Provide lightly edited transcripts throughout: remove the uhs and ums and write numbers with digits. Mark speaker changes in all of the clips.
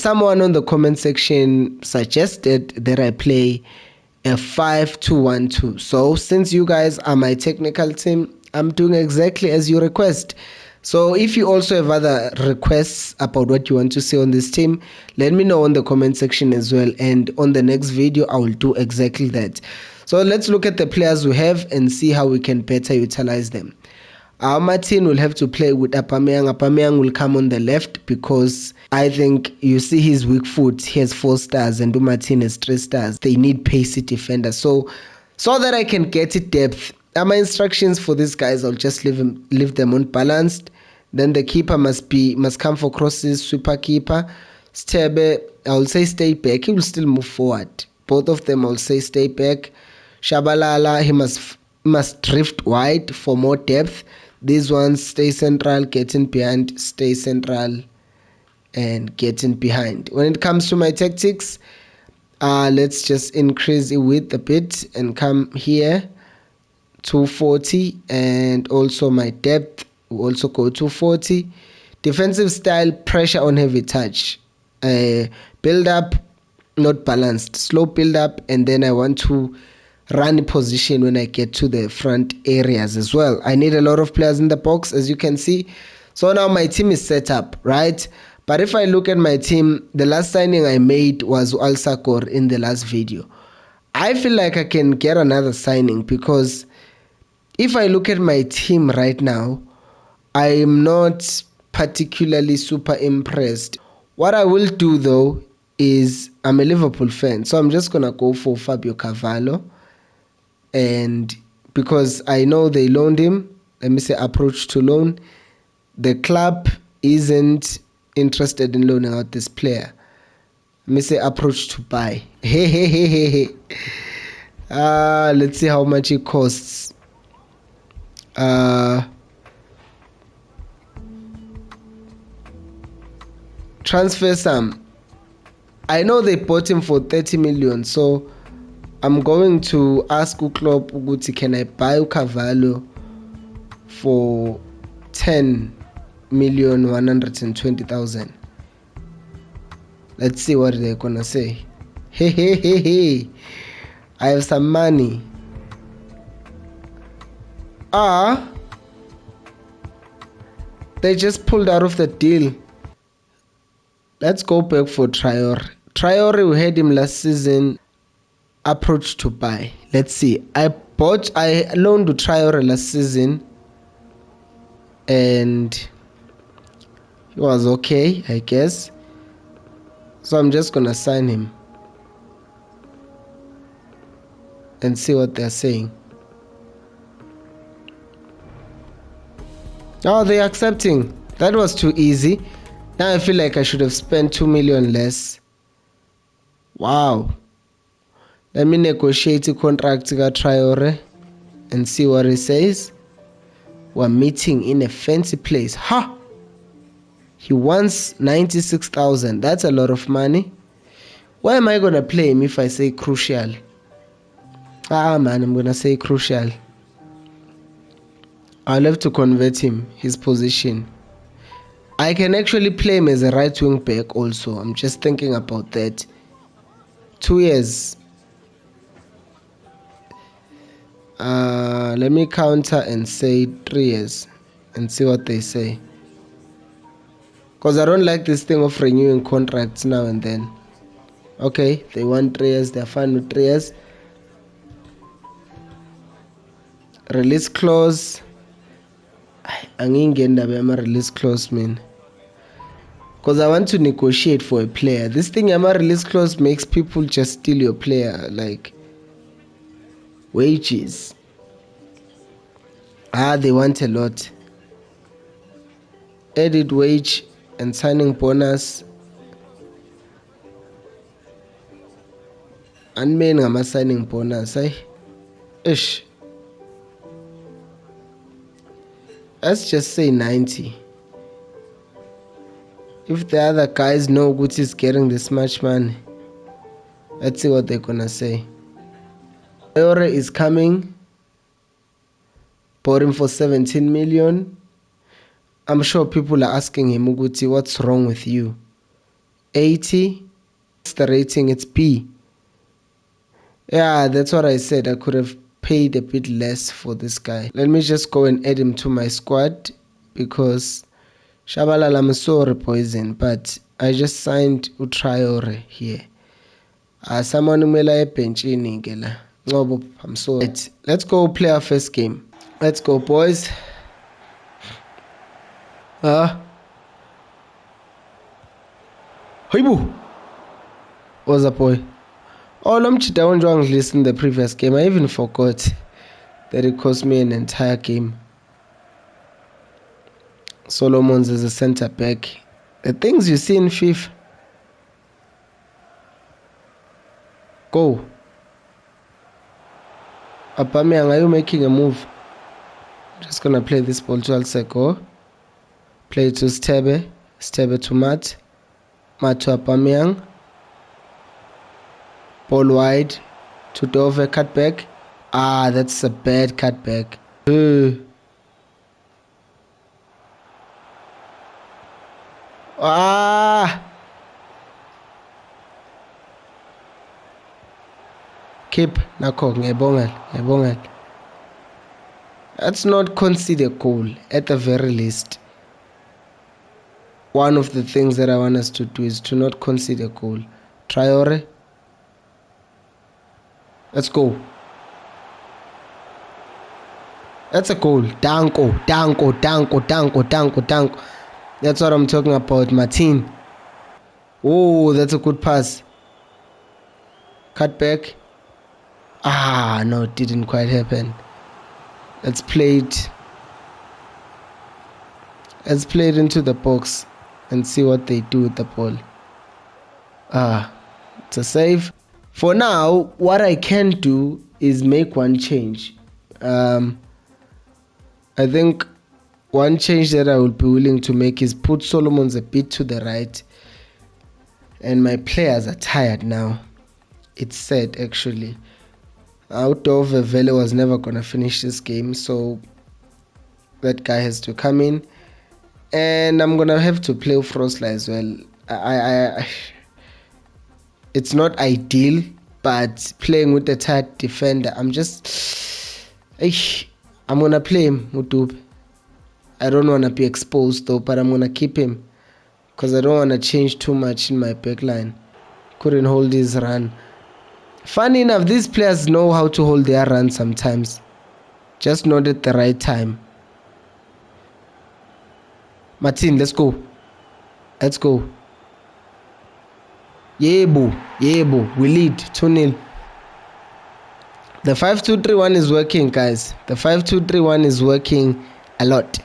Speaker 1: someone on the comment section suggested that I play a 5-2-1-2. So since you guys are my technical team, I'm doing exactly as you request. So if you also have other requests about what you want to see on this team, let me know on the comment section as well. And on the next video, I will do exactly that. So let's look at the players we have and see how we can better utilize them. Martin will have to play with Aubameyang. Aubameyang will come on the left because I think you see his weak foot. He has 4 stars and Martin has 3 stars. They need pacey defenders. So that I can get it depth, my instructions for these guys, I'll just leave them unbalanced. Then the keeper must come for crosses. Sweeper keeper. Stebe, I'll say stay back. He will still move forward. Both of them, I'll say stay back. Shabalala, he must drift wide for more depth. These ones stay central, getting behind, stay central, and getting behind. When it comes to my tactics, let's just increase the width a bit and come here 240, and also my depth will also go 240. Defensive style, pressure on heavy touch. Build up, not balanced. Slow build up, and then I want to run position when I get to the front areas as well. I need a lot of players in the box, as you can see. So now my team is set up, right? But if I look at my team, the last signing I made was Al-Sakor in the last video. I feel like I can get another signing because if I look at my team right now, I am not particularly super impressed. What I will do though is I'm a Liverpool fan, so I'm just going to go for Fabio Carvalho. And because I know they loaned him, let me say approach to loan, the club isn't interested in loaning out this player. Let me say approach to buy. Let's see how much it costs. Transfer sum. I know they bought him for 30 million, so I'm going to ask Klopp, can I buy Carvalho for 10,120,000? Let's see what they're gonna say. Hey, I have some money. They just pulled out of the deal. Let's go back for Traore. Traore, we had him last season. Approach to buy. Let's see. I loaned to Traore last season and he was okay, I guess. So I'm just gonna sign him and see what they're saying. Oh, they're accepting. That was too easy. Now I feel like I should have spent 2 million less. Wow. Let me negotiate a contract with Traore and see what he says. We're meeting in a fancy place. Ha! He wants 96,000. That's a lot of money. Why am I going to play him if I say crucial? Man, I'm going to say crucial. I'll have to convert him, his position. I can actually play him as a right wing back also. I'm just thinking about that. 2 years. Let me counter and say 3 years and see what they say. Because I don't like this thing of renewing contracts now and then. Okay, they want 3 years. They're fine with 3 years. Release clause. Angingenda release clause, man. Because I want to negotiate for a player. This thing, release clause makes people just steal your player. Like, wages. They want a lot. Edit wage and signing bonus. And main I'm signing bonus. Ish. Let's just say 90. If the other guys know Gucci is getting this much money, let's see what they're gonna say. Traore is coming. Bought him for 17 million. I'm sure people are asking him, Gucci, what's wrong with you? 80. What's the rating? It's B. Yeah, that's what I said. I could have paid a bit less for this guy. Let me just go and add him to my squad because Shabalala, I'm sorry, poison, but I just signed Traore here. Someone who may bench in I'm sorry. Right, let's go play our first game. Let's go, boys. Hoibu. What's up, boy? Oh, I'm cheating in the previous game. I even forgot that it cost me an entire game. Solomon's as a center back. The things you see in FIFA. Go. Aubameyang, are you making a move? I'm just gonna play this ball to Alseko. Play it to Stebe. Stebe to Matt. Matt to Aubameyang. Ball wide to Dove. Cut back. That's a bad cutback. Keep Nako. Ngebongel. Let's not concede a goal at the very least. One of the things that I want us to do is to not concede a goal. Traore. Let's go. That's a goal. Danko. That's what I'm talking about, Martin. Oh, that's a good pass. Cut back. No, it didn't quite happen. Let's play it into the box and see what they do with the ball. It's a save. For now, what I can do is make one change. I think one change that I would be willing to make is put Solomon's a bit to the right. And my players are tired now. It's sad, actually. Out of Vele was never going to finish this game, so that guy has to come in. And I'm going to have to play Frostler as well. It's not ideal, but playing with the tired defender, I'm going to play him, Mutube. I don't want to be exposed though, but I'm going to keep him because I don't want to change too much in my backline. Couldn't hold his run. Funny enough, these players know how to hold their run sometimes. Just not at the right time. Martin, let's go. Yebo. We lead 2-0. The 5-2-3-1 is working, guys. The 5-2-3-1 is working a lot.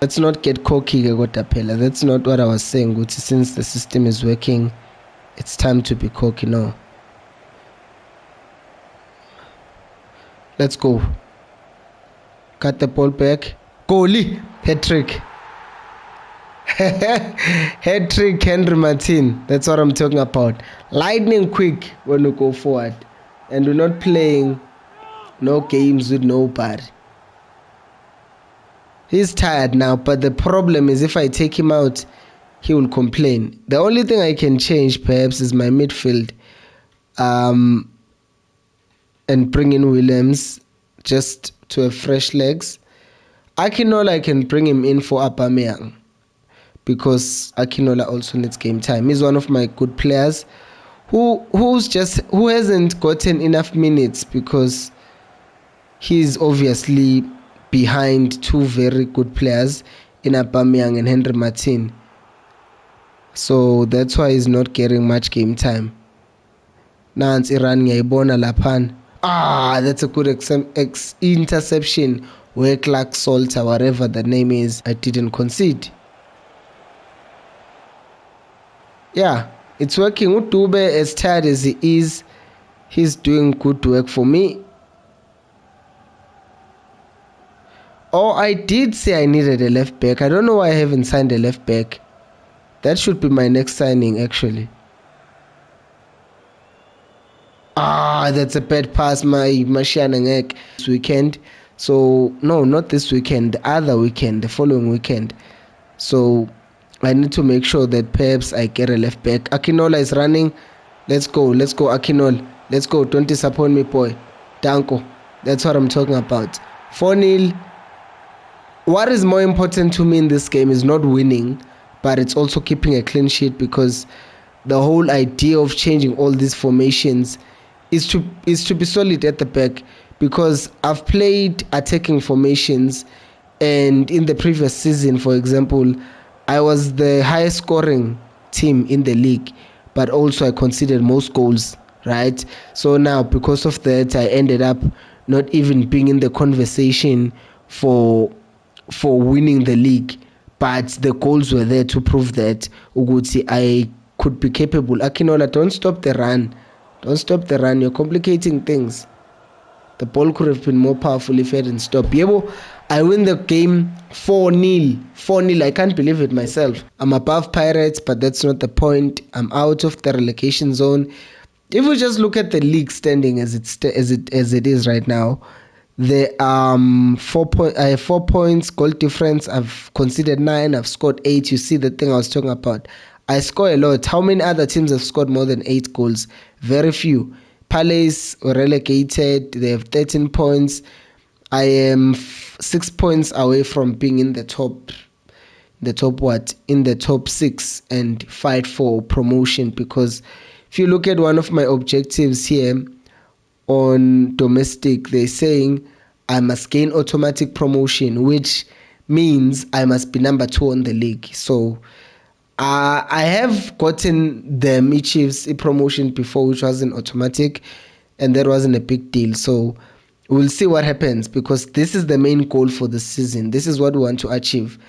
Speaker 1: Let's not get cocky, Gotapela. That's not what I was saying. Since the system is working, it's time to be cocky. No. Let's go. Cut the ball back. Goalie. Hat-trick. Hat-trick, Henry Martin. That's what I'm talking about. Lightning quick when we go forward. And we're not playing no games with nobody. He's tired now, but the problem is if I take him out, he will complain. The only thing I can change perhaps is my midfield. And bring in Williams just to have fresh legs. Akinola, I can bring him in for Aubameyang because Akinola also needs game time. He's one of my good players who hasn't gotten enough minutes because he's obviously behind two very good players in Aubameyang and Henry Martin. So that's why he's not getting much game time. Nance Iran ngiyayibona laphan. That's a good interception where Clark Salter, whatever the name is, I didn't concede. Yeah, it's working. Udube, as tired as he is, he's doing good work for me. I did say I needed a left back. I don't know why I haven't signed a left back. That should be my next signing, actually. That's a bad pass, my Shianangek this weekend. So, no, not this weekend, the other weekend, the following weekend. So, I need to make sure that perhaps I get a left back. Akinola is running. Let's go Akinola. Let's go. Don't disappoint me, boy. Danko. That's what I'm talking about. 4-0. What is more important to me in this game is not winning, but it's also keeping a clean sheet, because the whole idea of changing all these formations is to be solid at the back, because I've played attacking formations, and in the previous season, for example, I was the highest scoring team in the league, but also I conceded most goals, right? So now, because of that, I ended up not even being in the conversation for winning the league, but the goals were there to prove that Uguti, I could be capable. Akinola, don't stop the run. Don't stop the run. You're complicating things. The ball could have been more powerful if I didn't stop. Yebo, I win the game 4-0. 4-0. I can't believe it myself. I'm above Pirates, but that's not the point. I'm out of the relegation zone. If we just look at the league standing as it is right now, there are 4 points goal difference. I've conceded 9. I've scored 8. You see the thing I was talking about. I score a lot. How many other teams have scored more than 8 goals? Very few. Palace were relegated. They have 13 points. I am 6 points away from being in the top. In the top 6 and fight for promotion, because if you look at one of my objectives here on domestic, they're saying I must gain automatic promotion, which means I must be number 2 on the league. So I have gotten the Chiefs a promotion before, which wasn't automatic, and that wasn't a big deal. So we'll see what happens, because this is the main goal for the season. This is what we want to achieve.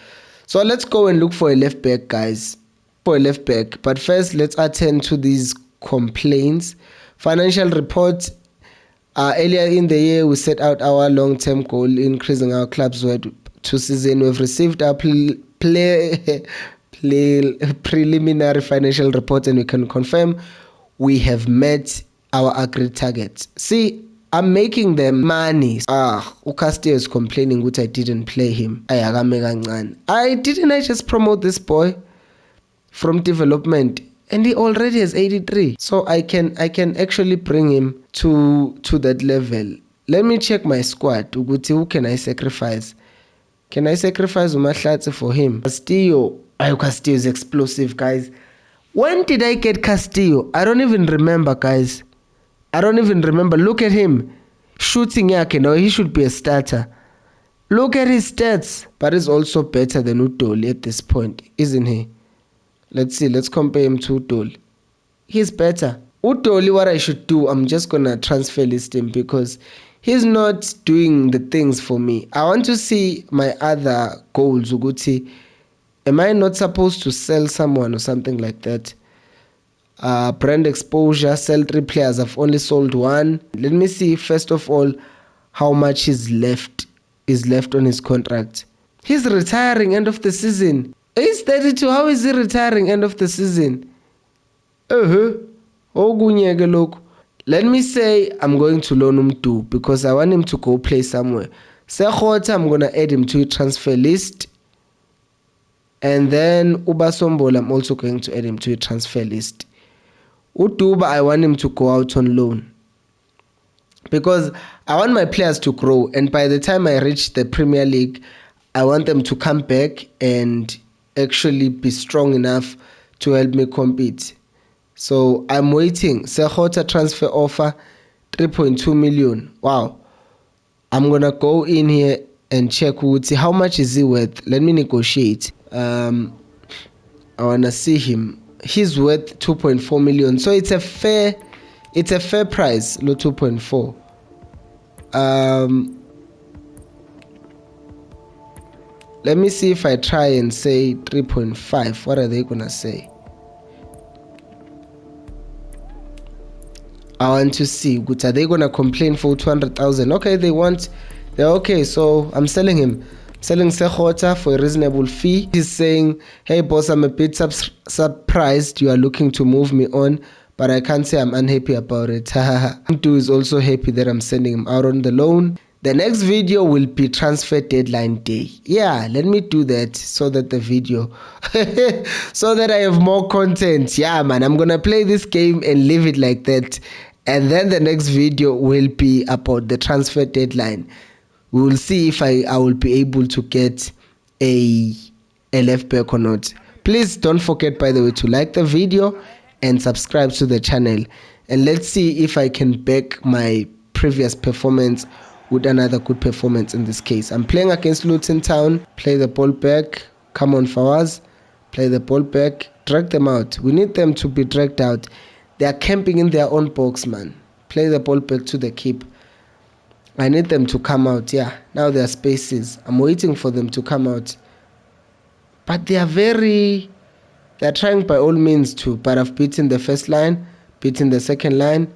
Speaker 1: So let's go and look for a left back, guys. For a left back. But first, let's attend to these complaints. Financial report. Earlier in the year, we set out our long-term goal, increasing our club's worth to season. We've received our preliminary financial report, and we can confirm we have met our agreed targets. See, I'm making them money. Castillo is complaining which I didn't play him. Didn't I just promote this boy from development, and he already has 83. So I can actually bring him to that level. Let me check my squad. Who can I sacrifice? Can I sacrifice Umahlatse for him? Castillo. Castillo is explosive, guys. When did I get Castillo? I don't even remember, guys. I don't even remember. Look at him. Shooting yake. Now he should be a starter. Look at his stats. But he's also better than Udoli at this point, isn't he? Let's see. Let's compare him to Udoli. He's better. Udoli, what I should do, I'm just going to transfer list him, because he's not doing the things for me. I want to see my other goals. Uguti, am I not supposed to sell someone or something like that? Brand exposure, sell 3 players. I've only sold 1. Let me see, first of all, how much is left on his contract. He's retiring end of the season. He's 32. How is he retiring end of the season? Let me say I'm going to loan him too, because I want him to go play somewhere. Sekhota, I'm going to add him to a transfer list. And then Ubasombola, I'm also going to add him to a transfer list. Uduba, I want him to go out on loan, because I want my players to grow, and by the time I reach the Premier League, I want them to come back and actually be strong enough to help me compete. So I'm waiting. Sekhota transfer offer, 3.2 million. Wow. I'm going to go in here and check how much is he worth. Let me negotiate. I want to see him. He's worth 2.4 million. So it's a fair price, no 2.4. Let me see if I try and say 3.5. What are they going to say? I want to see. Good. Are they going to complain for 200,000? Okay, they're okay. So I'm selling him. Selling Sekhota for a reasonable fee. He's saying, hey boss, I'm a bit surprised you are looking to move me on, but I can't say I'm unhappy about it. Mtu is also happy that I'm sending him out on the loan. The next video will be transfer deadline day. Yeah, let me do that so that the video so that I have more content. Yeah, man, I'm gonna play this game and leave it like that. And then the next video will be about the transfer deadline. We will see if I will be able to get a left back or not. Please don't forget, by the way, to like the video and subscribe to the channel. And let's see if I can back my previous performance with another good performance in this case. I'm playing against Luton Town. Play the ball back. Come on, Fawaz. Play the ball back. Drag them out. We need them to be dragged out. They are camping in their own box, man. Play the ball back to the keep. I need them to come out. Yeah, now there are spaces. I'm waiting for them to come out. But they're trying by all means to. But I've beaten the first line, beaten the second line.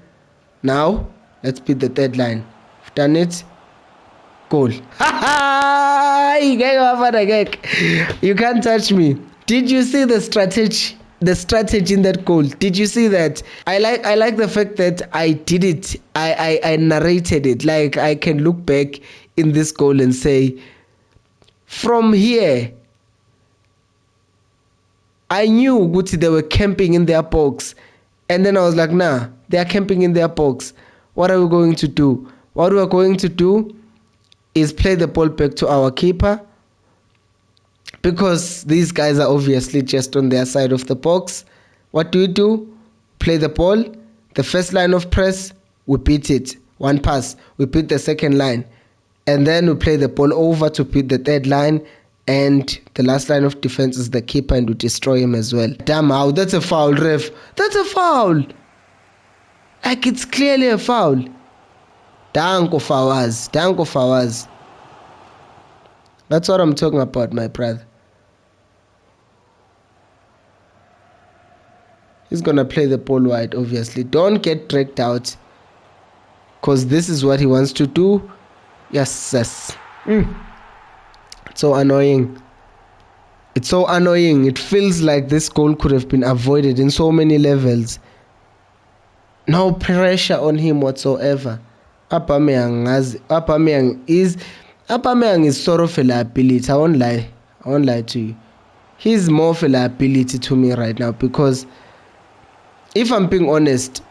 Speaker 1: Now, let's beat the third line. I've done it. Goal. You can't touch me. Did you see the strategy? The strategy in that goal. Did you see that? I like the fact that I did it. I narrated it. Like, I can look back in this goal and say, from here, I knew Guti they were camping in their box. And then I was like, nah, they are camping in their box. What are we going to do? What we are going to do is play the ball back to our keeper, because these guys are obviously just on their side of the box. What do? Play the ball. The first line of press, we beat it. One pass, we beat the second line. And then we play the ball over to beat the third line. And the last line of defense is the keeper, and we destroy him as well. Adama, that's a foul, ref. That's a foul. Like, it's clearly a foul. Danko Fawaz. That's what I'm talking about, my brother. He's going to play the ball wide, obviously. Don't get dragged out, because this is what he wants to do. Yes. It's so annoying. It's so annoying. It feels like this goal could have been avoided in so many levels. No pressure on him whatsoever. Aubameyang is sort of a liability. I won't lie to you. He's more of a liability to me right now, because if I'm being honest,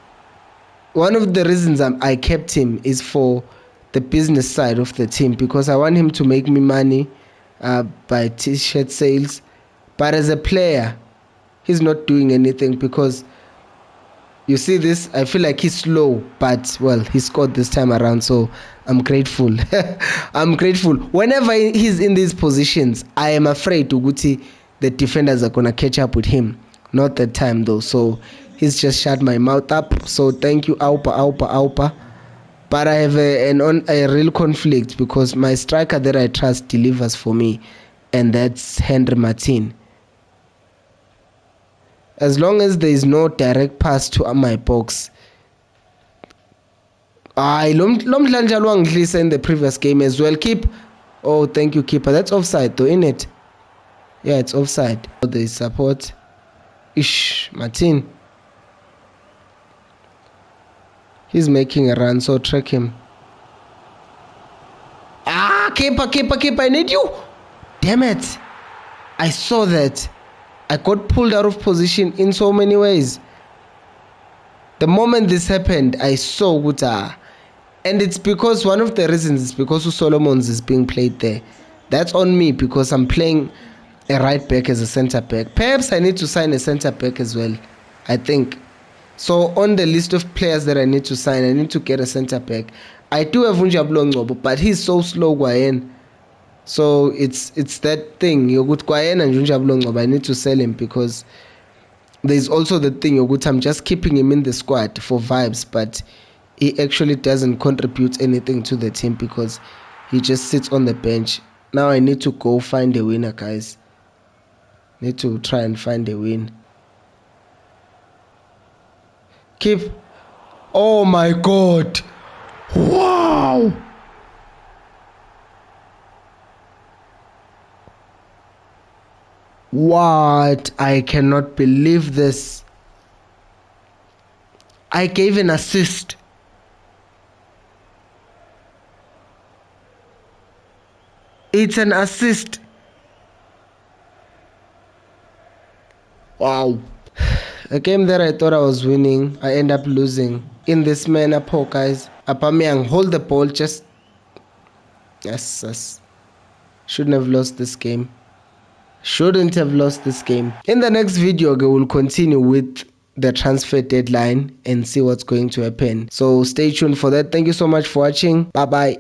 Speaker 1: one of the reasons I kept him is for the business side of the team, because I want him to make me money by t-shirt sales. But as a player, he's not doing anything, because you see this, I feel like he's slow, but well, he scored this time around, so I'm grateful. I'm grateful. Whenever he's in these positions, I am afraid Uguti, the defenders are gonna catch up with him. Not that time though, so he's just shut my mouth up. So thank you, Aupa. But I have a real conflict, because my striker that I trust delivers for me, and that's Henry Martin. As long as there is no direct pass to my box. In the previous game as well. Keep. Oh, thank you, keeper. That's offside though, isn't it? Yeah, it's offside. There is support. Martin. He's making a run, so track him. Keeper, I need you. Damn it. I saw that. I got pulled out of position in so many ways. The moment this happened, I saw Guta. And it's because one of the reasons is because Solomons is being played there. That's on me, because I'm playing a right back as a center back. Perhaps I need to sign a center back as well, I think. So on the list of players that I need to sign, I need to get a center back. I do have Unjabulo Ngcobo, but he's so slow, Gwayen. So it's that thing. Yogut Gwayen and Unjabulo Ngcobo, I need to sell him, because there's also the thing, Yogut, I'm just keeping him in the squad for vibes, but he actually doesn't contribute anything to the team, because he just sits on the bench. Now I need to go find a winner, guys. Need to try and find a win. Keep. Oh my God. Wow. What? I cannot believe this. I gave an assist. It's an assist. Wow. A game that I thought I was winning, I end up losing. In this manner, poor guys. Aubameyang, hold the ball, just... Yes. Shouldn't have lost this game. Shouldn't have lost this game. In the next video, we will continue with the transfer deadline and see what's going to happen. So stay tuned for that. Thank you so much for watching. Bye bye.